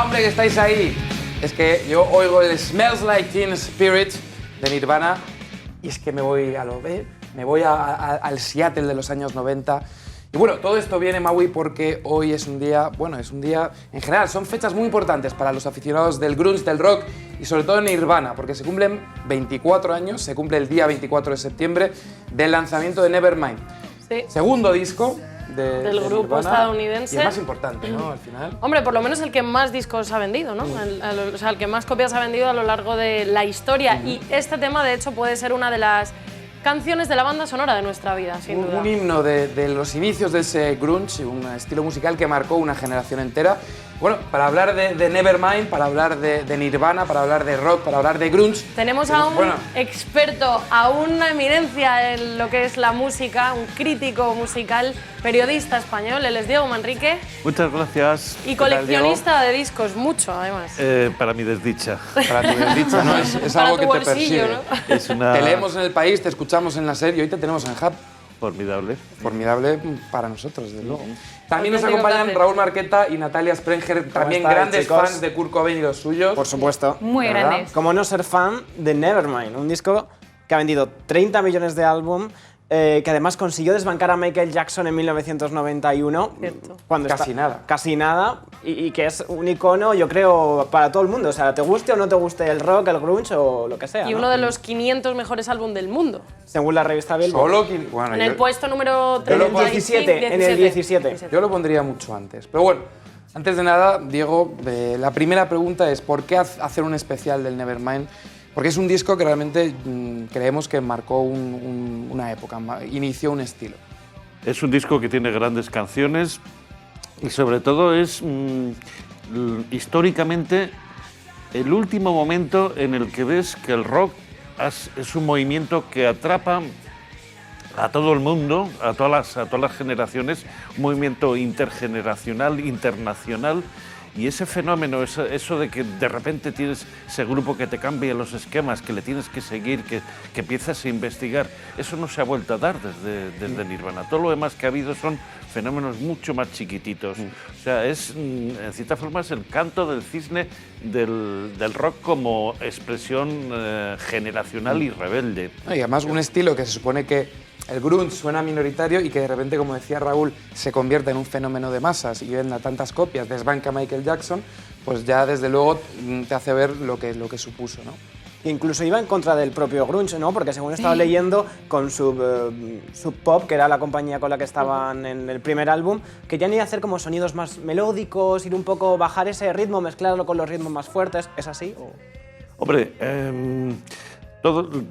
Hombre, que estáis ahí. Es que yo oigo el Smells Like Teen Spirit de Nirvana y es que me voy al Seattle de los años 90. Y bueno, todo esto viene, Maui, porque hoy es un día, en general, son fechas muy importantes para los aficionados del grunge, del rock y sobre todo en Nirvana, porque se cumplen 24 años, se cumple el día 24 de septiembre del lanzamiento de Nevermind. Sí. Segundo disco del grupo Nirvana, estadounidense. Y el más importante, ¿no? Al final. Hombre, por lo menos el que más discos ha vendido, ¿no? O sea, el que más copias ha vendido a lo largo de la historia. Y este tema, de hecho, puede ser una de las canciones de la banda sonora de nuestra vida, sin duda. Un himno de los inicios de ese grunge, un estilo musical que marcó una generación entera. Bueno, para hablar de Nevermind, para hablar de Nirvana, para hablar de rock, para hablar de grunge... Tenemos a un experto, a una eminencia en lo que es la música, un crítico musical, periodista español, él es Diego Manrique. Muchas gracias. Y coleccionista de discos, mucho además. Para mi desdicha. Para tu desdicha, ¿no? Es algo que te persigue. ¿no? Es una... Te leemos en El País, te escuchamos en la serie y hoy te tenemos en Hub. Formidable. Formidable para nosotros, desde luego. También nos acompañan Raúl Marqueta y Natalia Sprenger, también grandes fans de Kurt Cobain y los suyos. Por supuesto. Muy grandes. ¿Cómo no ser fan de Nevermind? Un disco que ha vendido 30 millones de álbum, que además consiguió desbancar a Michael Jackson en 1991. Cierto. Cuando Nada. Casi nada. Y que es un icono, yo creo, para todo el mundo. O sea, te guste o no te guste el rock, el grunge o lo que sea. Y uno de los 500 mejores álbumes del mundo. Según la revista Billboard. En el puesto número 17. En el 17. Yo lo pondría mucho antes. Pero bueno, antes de nada, Diego, la primera pregunta es ¿por qué hacer un especial del Nevermind? Porque es un disco que realmente creemos que marcó una época, inició un estilo. Es un disco que tiene grandes canciones y sobre todo es históricamente el último momento en el que ves que el rock es un movimiento que atrapa a todo el mundo, a todas las generaciones, un movimiento intergeneracional, internacional. Y ese fenómeno, eso de que de repente tienes ese grupo que te cambia los esquemas, que le tienes que seguir, que empiezas a investigar, eso no se ha vuelto a dar desde Nirvana. Todo lo demás que ha habido son fenómenos mucho más chiquititos. O sea, en cierta forma es el canto del cisne del rock como expresión generacional y rebelde. Y además un estilo que se supone que el grunge suena minoritario y que de repente, como decía Raúl, se convierta en un fenómeno de masas y venda tantas copias, desbanca a Michael Jackson, pues ya desde luego te hace ver lo que supuso, ¿no? Incluso iba en contra del propio grunge, ¿no? Porque según he estado leyendo, con Sub Pop, que era la compañía con la que estaban en el primer álbum, querían ir a hacer como sonidos más melódicos, ir un poco, bajar ese ritmo, mezclarlo con los ritmos más fuertes. ¿Es así? Hombre,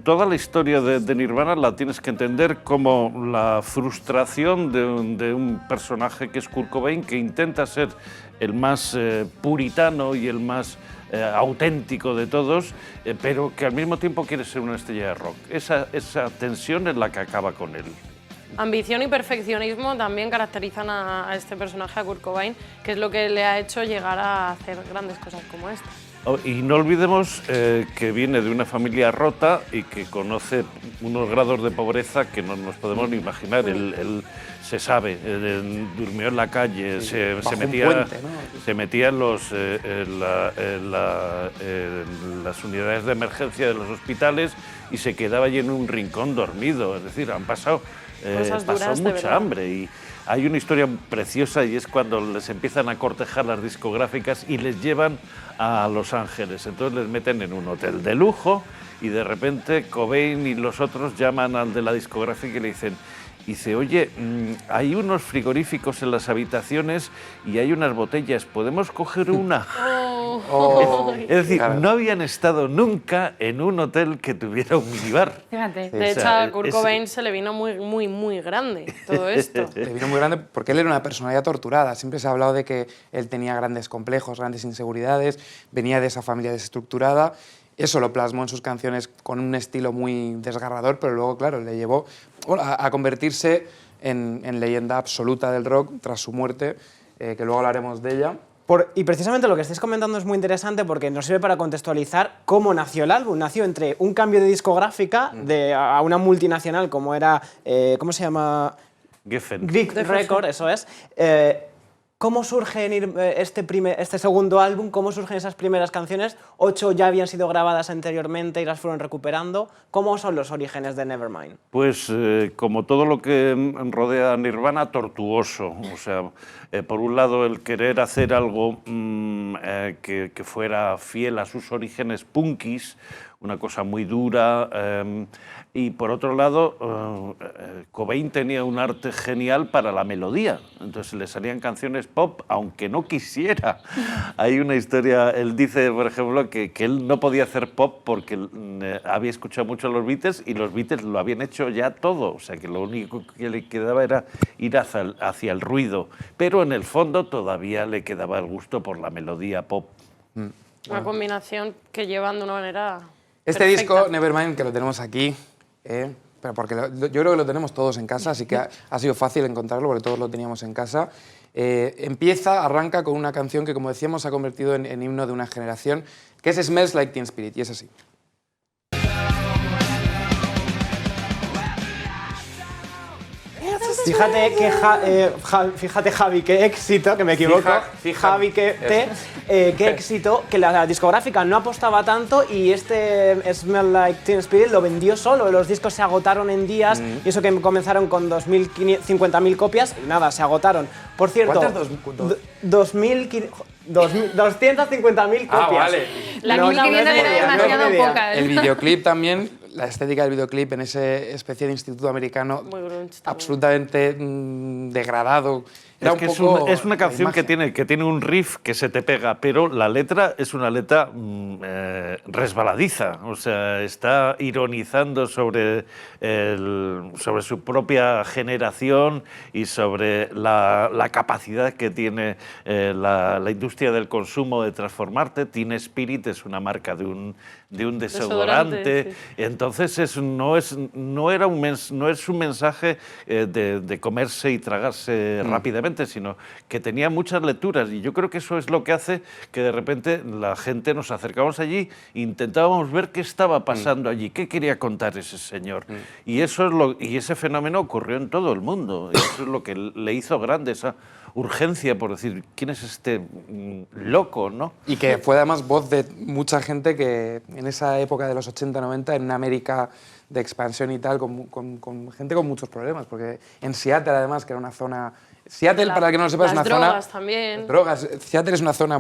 toda la historia de Nirvana la tienes que entender como la frustración de un personaje que es Kurt Cobain, que intenta ser el más puritano y el más auténtico de todos, pero que al mismo tiempo quiere ser una estrella de rock. Esa tensión es la que acaba con él. Ambición y perfeccionismo también caracterizan a este personaje, a Kurt Cobain, que es lo que le ha hecho llegar a hacer grandes cosas como esta. Y no olvidemos que viene de una familia rota y que conoce unos grados de pobreza que no nos podemos ni imaginar. Él se sabe, durmió en la calle, se metía en las unidades de emergencia de los hospitales y se quedaba allí en un rincón dormido. Es decir, han pasado mucha hambre. Y hay una historia preciosa y es cuando les empiezan a cortejar las discográficas y les llevan a Los Ángeles. Entonces les meten en un hotel de lujo y de repente Cobain y los otros llaman al de la discográfica y le dicen, oye, hay unos frigoríficos en las habitaciones y hay unas botellas, ¿podemos coger una? Es decir, claro, no habían estado nunca en un hotel que tuviera un minibar. Fíjate. De hecho, a Kurt Cobain se le vino muy grande todo esto. Le vino muy grande porque él era una personalidad torturada. Siempre se ha hablado de que él tenía grandes complejos, grandes inseguridades, venía de esa familia desestructurada. Eso lo plasmó en sus canciones con un estilo muy desgarrador, pero luego, claro, le llevó a convertirse en leyenda absoluta del rock tras su muerte, que luego hablaremos de ella. Y precisamente lo que estáis comentando es muy interesante porque nos sirve para contextualizar cómo nació el álbum. Nació entre un cambio de discográfica a una multinacional como era, ¿cómo se llama? Geffen. Greek Record, eso es. ¿Cómo surge este segundo álbum? ¿Cómo surgen esas primeras canciones? 8 ya habían sido grabadas anteriormente y las fueron recuperando. ¿Cómo son los orígenes de Nevermind? Pues como todo lo que rodea a Nirvana, tortuoso. O sea, por un lado el querer hacer algo que fuera fiel a sus orígenes punkis, una cosa muy dura, y por otro lado Cobain tenía un arte genial para la melodía, entonces le salían canciones pop aunque no quisiera. Hay una historia, él dice por ejemplo que él no podía hacer pop porque había escuchado mucho a los Beatles y los Beatles lo habían hecho ya todo, o sea que lo único que le quedaba era ir hacia el ruido, pero en el fondo todavía le quedaba el gusto por la melodía pop. Una combinación que llevan de una manera Este perfecta. disco, Nevermind, que lo tenemos aquí, pero porque yo creo que lo tenemos todos en casa, así que ha sido fácil encontrarlo porque todos lo teníamos en casa. Arranca con una canción que, como decíamos, se ha convertido en himno de una generación, que es Smells Like Teen Spirit, y es así. Fíjate, Javi, qué éxito, que me equivoco. Javi, qué éxito, que la discográfica no apostaba tanto y este Smell Like Teen Spirit lo vendió solo. Los discos se agotaron en días y eso que comenzaron con 50.000 copias y nada, se agotaron. Por cierto, ¿Cuántas? 250.000 copias. Ah, vale. La No, 1500 no es era media, demasiado no es media. poca. El videoclip también, la estética del videoclip en ese especie de instituto americano, Muy grunge también. absolutamente degradado. Era Es que un poco es una la canción que imagen. tiene un riff que se te pega, pero la letra es una letra resbaladiza, o sea, está ironizando sobre su propia generación y sobre la capacidad que tiene la industria del consumo de transformarte. Teen Spirit es una marca de un desodorante, sí. entonces no es un mensaje de comerse y tragarse rápidamente, sino que tenía muchas lecturas, y yo creo que eso es lo que hace que de repente la gente nos acercábamos allí e intentábamos ver qué estaba pasando allí, qué quería contar ese señor. Y ese fenómeno ocurrió en todo el mundo, y eso es lo que le hizo grande, esa urgencia por decir, ¿quién es este loco, no? Y que fue además voz de mucha gente que en esa época de los 80-90, en una América de expansión y tal, con gente con muchos problemas, porque en Seattle además, que era una zona... Seattle, para el que no lo sepa, es una zona... Las drogas también. Las drogas. Seattle es una zona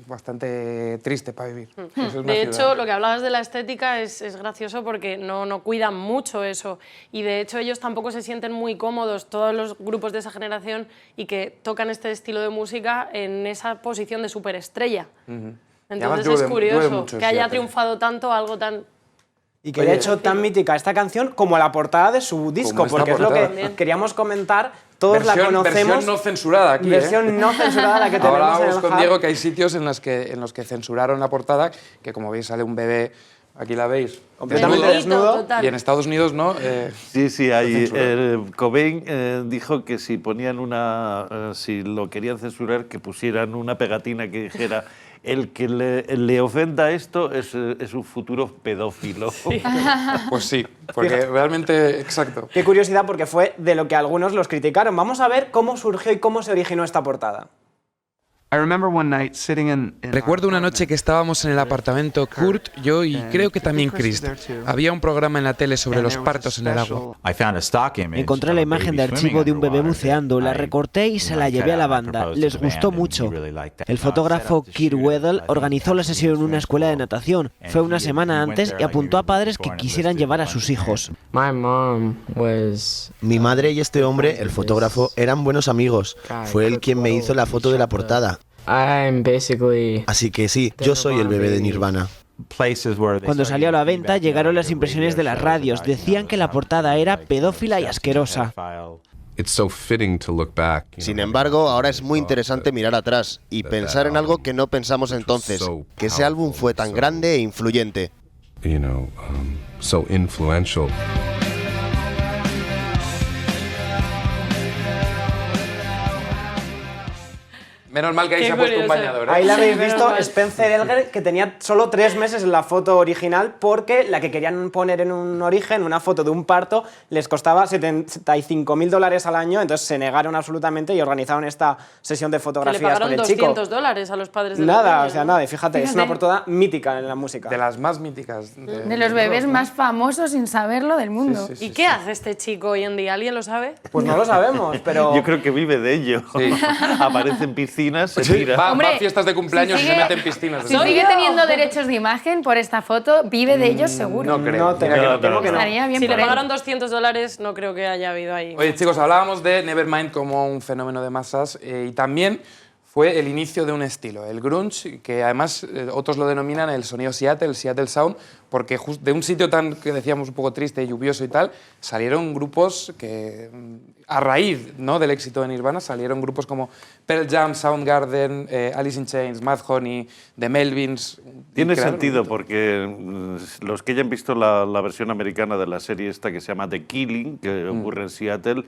bastante triste para vivir. Es una De hecho, ciudad. lo que hablabas de la estética es gracioso porque no cuidan mucho eso. Y de hecho ellos tampoco se sienten muy cómodos, todos los grupos de esa generación, y que tocan este estilo de música en esa posición de superestrella. Entonces llueve es curioso mucho en que haya Seattle. triunfado tanto algo tan... Y que haya hecho tan mítica esta canción como la portada de su disco, esta porque es lo que portada. queríamos comentar. Todos la conocemos. Versión no censurada aquí, Versión no censurada la que tenemos Ahora en vamos el con Hub. Diego que hay sitios en los que censuraron la portada, que como veis sale un bebé, aquí la veis, Completamente desnudo, desnudo. Total. y en Estados Unidos no. Sí, ahí censurado. Cobain dijo que si ponían si lo querían censurar, que pusieran una pegatina que dijera: el que le ofenda esto es un futuro pedófilo. Pues sí, porque realmente, exacto. Qué curiosidad, porque fue de lo que algunos los criticaron. Vamos a ver cómo surgió y cómo se originó esta portada. Recuerdo una noche que estábamos en el apartamento, Kurt, yo y creo que también Chris. Había un programa en la tele sobre los partos en el agua. Encontré la imagen de archivo de un bebé buceando, la recorté y se la llevé a la banda. Les gustó mucho. El fotógrafo Kirk Weddle organizó la sesión en una escuela de natación. Fue una semana antes y apuntó a padres que quisieran llevar a sus hijos. Mi madre y este hombre, el fotógrafo, eran buenos amigos. Fue él quien me hizo la foto de la portada. Así que sí, yo soy el bebé de Nirvana. Cuando salió a la venta llegaron las impresiones de las radios. Decían que la portada era pedófila y asquerosa. Sin embargo, ahora es muy interesante mirar atrás y pensar en algo que no pensamos entonces, que ese álbum fue tan grande e influyente. Menos mal que ahí Qué se ha puesto un curioso. bañador. Ahí la habéis Menos visto, mal. Spencer Elger, que tenía solo 3 meses en la foto original porque la que querían poner en un origen, una foto de un parto, les costaba $75.000 al año, entonces se negaron absolutamente y organizaron esta sesión de Que le fotografías pagaron con el chico. $200 a los padres de Nada, los o sea, niños, ¿no? nada, y fíjate, es una portada mítica en la música. De las más míticas. De los bebés más famosos sin saberlo del mundo. Sí, sí, ¿Y qué hace este chico hoy en día? ¿Alguien lo sabe? Pues no lo sabemos, pero... Yo creo que vive de ello. Sí. Aparece en piscinas, se tira. Va Hombre, a fiestas de cumpleaños si y se sigue- mete en piscinas. Si sigue teniendo derechos de imagen por esta foto, vive de ellos seguro. No creo. No, temo que no. Estaría bien Si le por él. pagaron $200, no creo que haya habido ahí. Oye, chicos, hablábamos de Nevermind como un fenómeno de masas y también fue el inicio de un estilo, el grunge, que además otros lo denominan el sonido Seattle, el Seattle Sound, porque de un sitio tan, que decíamos, un poco triste y lluvioso y tal, salieron grupos que, a raíz, ¿no?, del éxito de Nirvana, salieron grupos como Pearl Jam, Soundgarden, Alice in Chains, Mad Honey, The Melvins. Tiene y crearon sentido un- porque los que hayan visto la versión americana de la serie esta que se llama The Killing, que ocurre en Seattle,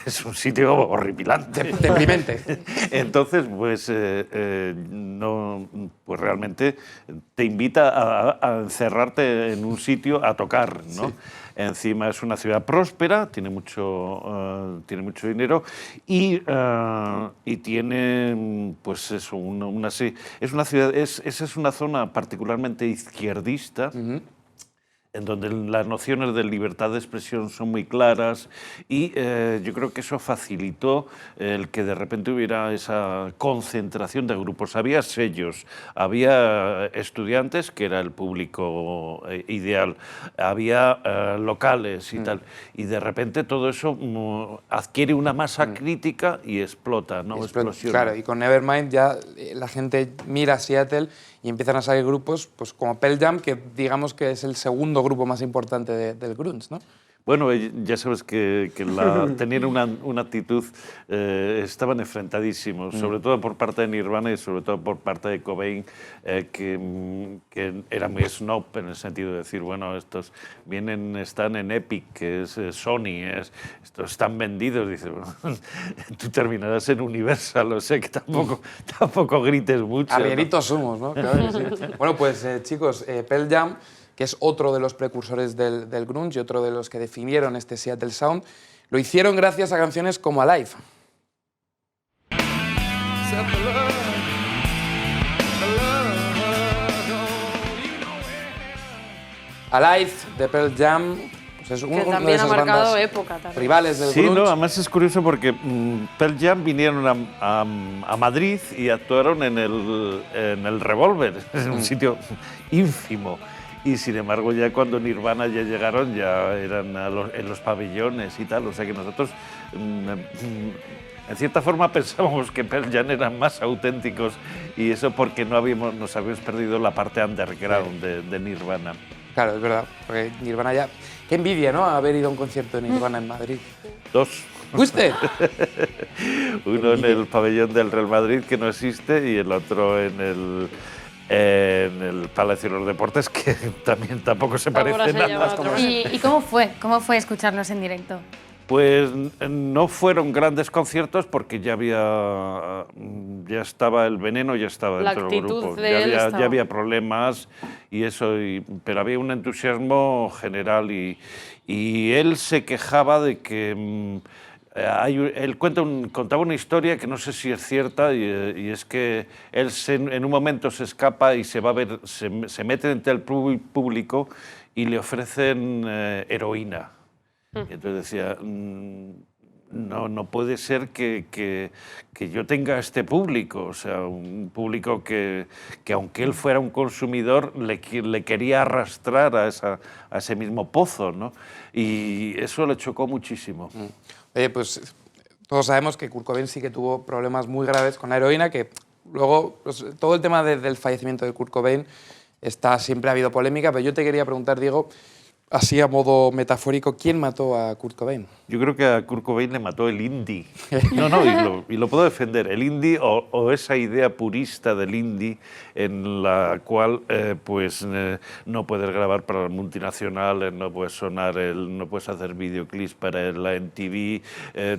es un sitio horripilante. Deprimente. Entonces, pues, no, pues realmente te invita a encerrarte en un sitio a tocar, ¿no? Sí. Encima es una ciudad próspera, tiene mucho dinero y tiene, pues eso, es una ciudad, esa es una zona particularmente izquierdista. En donde las nociones de libertad de expresión son muy claras y yo creo que eso facilitó el que de repente hubiera esa concentración de grupos. Había sellos, había estudiantes, que era el público ideal, había locales y tal, y de repente todo eso adquiere una masa crítica y explota, ¿no? Explosiona. Claro, y con Nevermind ya la gente mira a Seattle y empiezan a salir grupos pues, como Pearl Jam, que digamos que es el segundo grupo más importante del grunge, ¿no? Bueno, ya sabes que tenían una actitud, estaban enfrentadísimos, sobre todo por parte de Nirvana y sobre todo por parte de Cobain, que era muy snob en el sentido de decir, bueno, estos están en Epic, que es Sony, estos están vendidos, dice, bueno, tú terminarás en Universal, o sea que tampoco grites mucho. Arrieritos somos, ¿no? Claro que sí. Bueno, pues chicos, Pearl Jam, que es otro de los precursores del grunge y otro de los que definieron este Seattle Sound, lo hicieron gracias a canciones como Alive. Alive de Pearl Jam pues es Que una de también ha esas marcado bandas época también. rivales del Sí, grunge. no, además es curioso porque Pearl Jam vinieron a Madrid y actuaron en el Revolver, en un sitio ínfimo. Y sin embargo, ya cuando Nirvana ya llegaron, ya eran en los pabellones y tal. O sea que nosotros, en cierta forma, pensábamos que Pearl Jam eran más auténticos y eso porque nos habíamos perdido la parte underground de Nirvana. Claro, es verdad, porque Nirvana ya... Qué envidia, ¿no?, haber ido a un concierto de Nirvana en Madrid. 2. ¿Fuiste? Uno en el pabellón del Real Madrid, que no existe, y el otro en el Palacio de los Deportes, que también tampoco se parece nada. ¿Y cómo fue? ¿Cómo fue escucharlos en directo? Pues no fueron grandes conciertos porque ya estaba el veneno, ya estaba dentro del grupo. Ya había problemas y eso, pero había un entusiasmo general y él se quejaba de que él contaba una historia que no sé si es cierta y es que él en un momento se escapa y se mete entre el público y le ofrecen heroína. Y entonces decía, no puede ser que yo tenga este público, o sea, un público que aunque él fuera un consumidor, le quería arrastrar a ese mismo pozo, ¿no? Y eso le chocó muchísimo. Oye, pues todos sabemos que Kurt Cobain sí que tuvo problemas muy graves con la heroína, que luego pues, todo el tema del fallecimiento de Kurt Cobain siempre ha habido polémica, pero yo te quería preguntar, Diego, así a modo metafórico, ¿quién mató a Kurt Cobain? Yo creo que a Kurt Cobain le mató el indie. Y lo puedo defender. El indie o esa idea purista del indie en la cual no puedes grabar para las multinacionales, no puedes no puedes hacer videoclips para la MTV,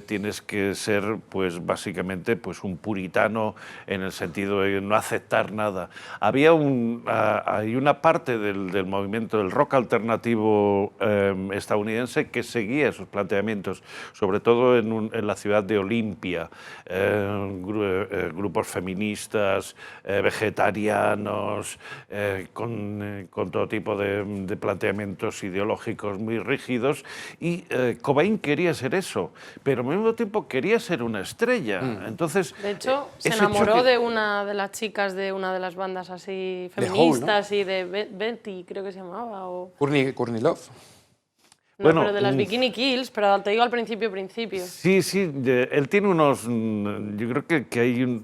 tienes que ser pues básicamente pues un puritano en el sentido de no aceptar nada. Hay una parte del movimiento del rock alternativo estadounidense que seguía esos planteamientos, sobre todo en la ciudad de Olimpia, grupos feministas, vegetarianos, con todo tipo de planteamientos ideológicos muy rígidos, y Cobain quería ser eso, pero al mismo tiempo quería ser una estrella. Entonces, de hecho, se enamoró de una de las chicas de una de las bandas así feministas, y de Betty, creo que se llamaba. Courtney Love. No, bueno, pero de las Bikini Kills, pero te digo al principio. Sí, él tiene unos... Yo creo que hay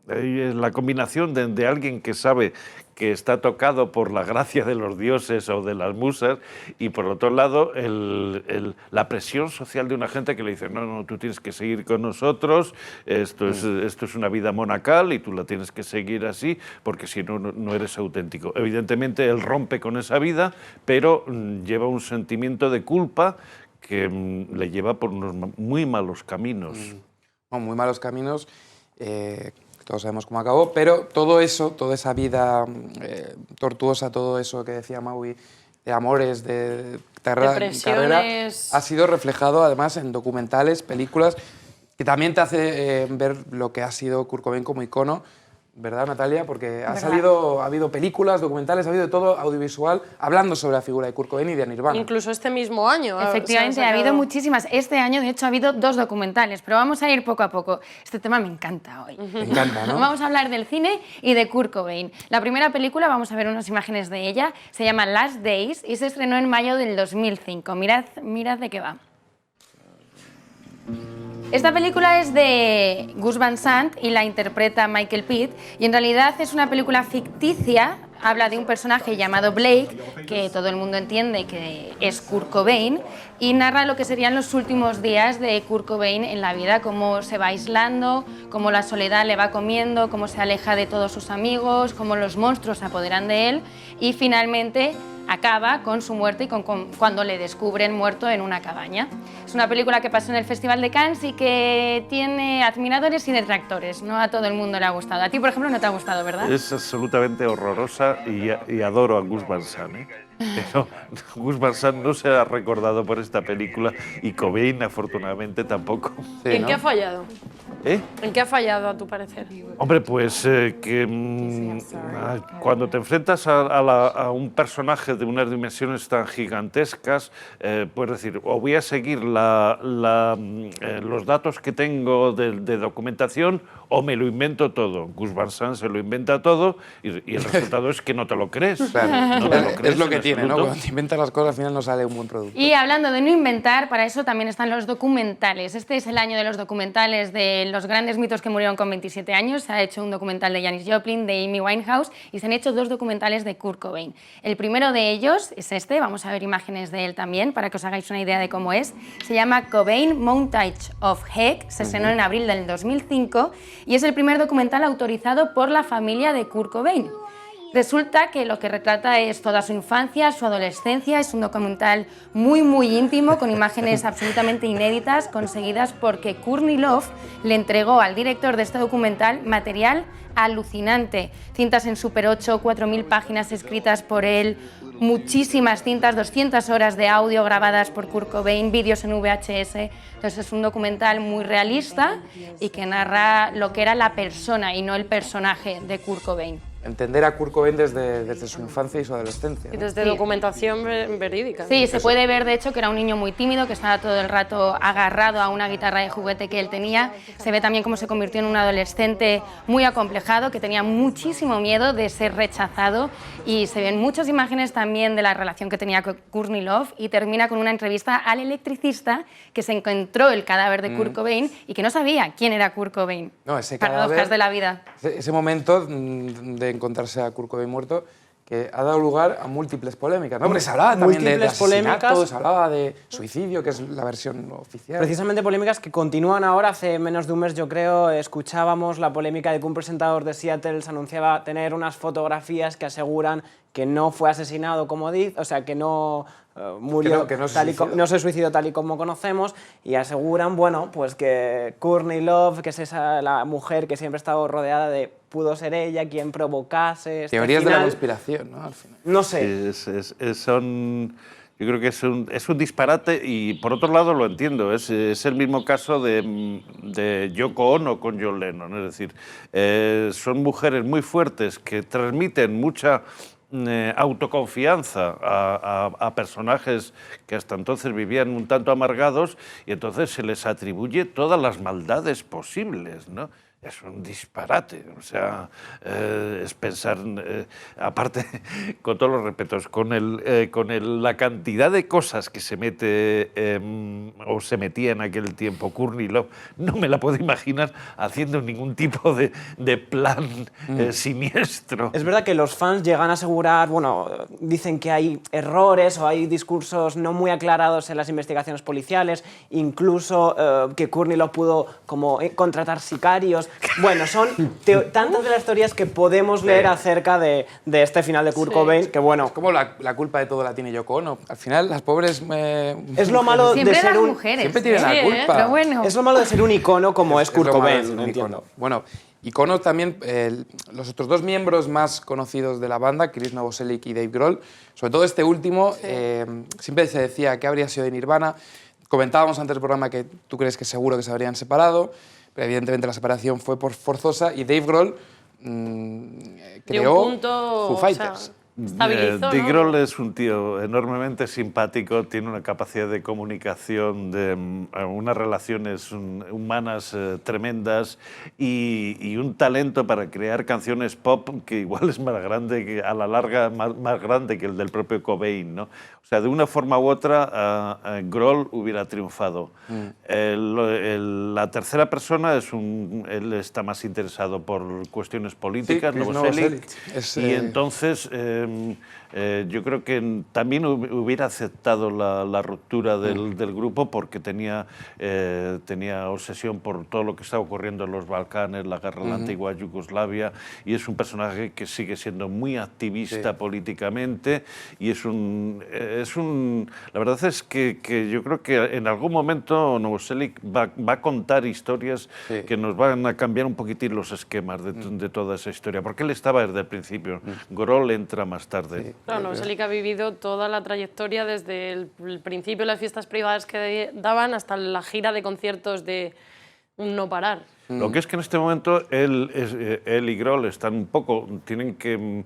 la combinación de alguien que sabe que está tocado por la gracia de los dioses o de las musas, y por otro lado la presión social de una gente que le dice no, tú tienes que seguir con nosotros, esto es una vida monacal y tú la tienes que seguir así, porque si no, no eres auténtico. Evidentemente él rompe con esa vida, pero lleva un sentimiento de culpa que le lleva por unos muy malos caminos. Muy malos caminos. Todos sabemos cómo acabó, pero todo eso, toda esa vida tortuosa, todo eso que decía Maui, de amores, de carrera, ha sido reflejado además en documentales, películas, que también te hace ver lo que ha sido Kurt Cobain como icono, ¿verdad, Natalia? Porque ha habido películas, documentales, ha habido de todo audiovisual hablando sobre la figura de Kurt Cobain y de Nirvana. Incluso este mismo año. Efectivamente, ha habido muchísimas. Este año, de hecho, ha habido 2 documentales, pero vamos a ir poco a poco. Este tema me encanta hoy. Me encanta, ¿no? Vamos a hablar del cine y de Kurt Cobain. La primera película, vamos a ver unas imágenes de ella, se llama Last Days y se estrenó en mayo del 2005. Mirad de qué va. Esta película es de Gus Van Sant y la interpreta Michael Pitt, y en realidad es una película ficticia. Habla de un personaje llamado Blake, que todo el mundo entiende que es Kurt Cobain, y narra lo que serían los últimos días de Kurt Cobain en la vida, cómo se va aislando, cómo la soledad le va comiendo, cómo se aleja de todos sus amigos, cómo los monstruos se apoderan de él, y finalmente acaba con su muerte y cuando le descubren muerto en una cabaña. Es una película que pasó en el Festival de Cannes y que tiene admiradores y detractores. No a todo el mundo le ha gustado. A ti, por ejemplo, no te ha gustado, ¿verdad? Es absolutamente horrorosa y adoro a Gus Van Sant, ¿eh? Pero Gus Van Sant no se ha recordado por esta película y Cobain, afortunadamente, tampoco. Sí, ¿en qué ha fallado? ¿En qué ha fallado, a tu parecer? Hombre, pues cuando te enfrentas a un personaje de unas dimensiones tan gigantescas, puedes decir, o voy a seguir los datos que tengo de documentación o me lo invento todo. Gus Van Sant se lo inventa todo y el resultado es que no te lo crees. Claro. No te lo crees, es lo que tiene, ¿no? Cuando te inventas las cosas al final no sale un buen producto. Y hablando de no inventar, para eso también están los documentales. Este es el año de los documentales de los grandes mitos que murieron con 27 años. Se ha hecho un documental de Janis Joplin, de Amy Winehouse, y se han hecho 2 documentales de Kurt Cobain. El primero de ellos es este, vamos a ver imágenes de él también para que os hagáis una idea de cómo es. Se llama Cobain Montage of Heck, se estrenó en abril del 2005 y es el primer documental autorizado por la familia de Kurt Cobain. Resulta que lo que retrata es toda su infancia, su adolescencia. Es un documental muy íntimo, con imágenes absolutamente inéditas, conseguidas porque Courtney Love le entregó al director de este documental material alucinante. Cintas en Super 8, 4.000 páginas escritas por él, muchísimas cintas, 200 horas de audio grabadas por Kurt Cobain, vídeos en VHS. Entonces es un documental muy realista y que narra lo que era la persona y no el personaje de Kurt Cobain. Entender a Kurt Cobain desde su infancia y su adolescencia, ¿no? Y desde documentación verídica. Sí, se puede ver de hecho que era un niño muy tímido, que estaba todo el rato agarrado a una guitarra de juguete que él tenía. Se ve también cómo se convirtió en un adolescente muy acomplejado, que tenía muchísimo miedo de ser rechazado, y se ven muchas imágenes también de la relación que tenía con Courtney Love, y termina con una entrevista al electricista que se encontró el cadáver de Kurt Cobain y que no sabía quién era Kurt Cobain. No, ese cadáver, paradojas de la vida. Ese momento de encontrarse a Kurt Cobain muerto que ha dado lugar a múltiples polémicas, ¿no? Porque se hablaba también de asesinato, se hablaba de suicidio, que es la versión oficial. Precisamente polémicas que continúan ahora. Hace menos de un mes, yo creo, escuchábamos la polémica de que un presentador de Seattle se anunciaba tener unas fotografías que aseguran que no fue asesinado como dice, o sea, que no murió, que no no se suicidó tal y como conocemos, y aseguran, bueno, pues que Courtney Love, que es la mujer que siempre ha estado rodeada de, pudo ser ella quien provocase este teorías final. de la conspiración, ¿no? Al final. No sé. Yo creo que es un disparate y, por otro lado, lo entiendo. Es el mismo caso de Yoko Ono con John Lennon. Es decir, son mujeres muy fuertes que transmiten mucha autoconfianza a personajes que hasta entonces vivían un tanto amargados, y entonces se les atribuye todas las maldades posibles, ¿no? Es un disparate, o sea, es pensar, aparte, con todos los respetos, con la cantidad de cosas que se mete o se metía en aquel tiempo Courtney Love, no me la puedo imaginar haciendo ningún tipo de plan siniestro. Es verdad que los fans llegan a asegurar, bueno, dicen que hay errores o hay discursos no muy aclarados en las investigaciones policiales, incluso que Courtney Love pudo como contratar sicarios. Bueno, son tantas de las teorías que podemos leer acerca de este final de Kurt Cobain, que bueno... Es como la culpa de todo la tiene Yoko Ono. Al final, las pobres... Es lo malo siempre de ser las un... mujeres. Siempre tienen la culpa. Pero bueno. Es lo malo de ser un icono como es Kurt lo malo de Cobain, ser no un entiendo. icono. Bueno, icono también, los otros dos miembros más conocidos de la banda, Chris Novoselic y Dave Grohl, sobre todo este último, siempre se decía que habría sido de Nirvana. Comentábamos antes del programa que tú crees que seguro que se habrían separado, pero evidentemente la separación fue por forzosa, y Dave Grohl creó Foo Fighters. Estabilizó, Dave ¿no? Grohl es un tío enormemente simpático, tiene una capacidad de comunicación, de unas relaciones humanas tremendas y un talento para crear canciones pop que igual es más grande, que a la larga más grande que el del propio Cobain, ¿no? O sea, de una forma u otra, Grohl hubiera triunfado. La tercera persona él está más interesado por cuestiones políticas, Sí, Chris Novoselic, Novoselic. y entonces yo creo que también hubiera aceptado la ruptura del grupo, porque tenía obsesión por todo lo que está ocurriendo en los Balcanes, la guerra en la antigua Yugoslavia, y es un personaje que sigue siendo muy activista políticamente, y la verdad es que yo creo que en algún momento Novoselic va a contar historias que nos van a cambiar un poquitín los esquemas de toda esa historia, porque él estaba desde el principio. Grohl entra más tarde. Claro, Novoselic ha vivido toda la trayectoria desde el principio de las fiestas privadas que daban hasta la gira de conciertos de un no parar. Lo que es que en este momento él y Grohl tienen que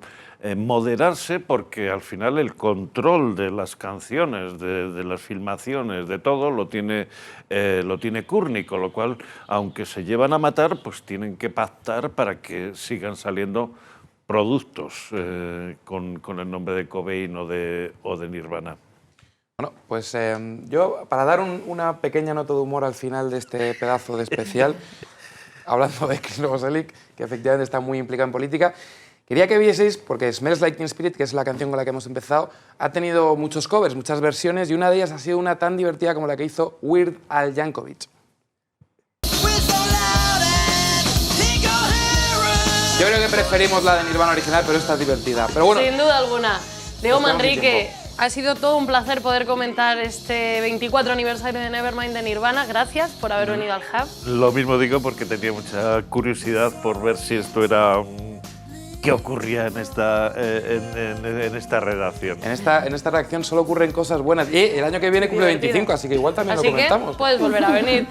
moderarse, porque al final el control de las canciones, de las filmaciones, de todo, lo tiene Courtney, con lo cual, aunque se llevan a matar, pues tienen que pactar para que sigan saliendo productos con el nombre de Cobain o de Nirvana. Bueno, pues yo, para dar una pequeña nota de humor al final de este pedazo de especial, hablando de Chris Novoselic, que efectivamente está muy implicado en política, quería que vieseis, porque Smells Like Teen Spirit, que es la canción con la que hemos empezado, ha tenido muchos covers, muchas versiones, y una de ellas ha sido una tan divertida como la que hizo Weird Al Yankovic. Yo creo que preferimos la de Nirvana original, pero esta es divertida. Pero bueno, sin duda alguna. Diego tenemos Manrique, ha sido todo un placer poder comentar este 24 aniversario de Nevermind de Nirvana. Gracias por haber venido al Hub. Lo mismo digo, porque tenía mucha curiosidad por ver si esto era... ¿Qué ocurría en esta redacción? En esta redacción solo ocurren cosas buenas. Y el año que viene cumple 25, así que igual también lo comentamos. Así que puedes volver a venir.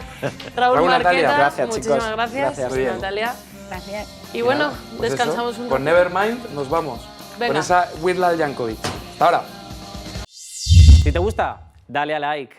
Raúl Natalia, Marqueta, gracias, muchísimas chicos. gracias. Gracias. Natalia. Gracias. Y bueno, Pues descansamos eso, un con rato. Nevermind nos vamos. Venga. Con esa Weird Al Yankovic. Hasta ahora. Si te gusta, dale a like.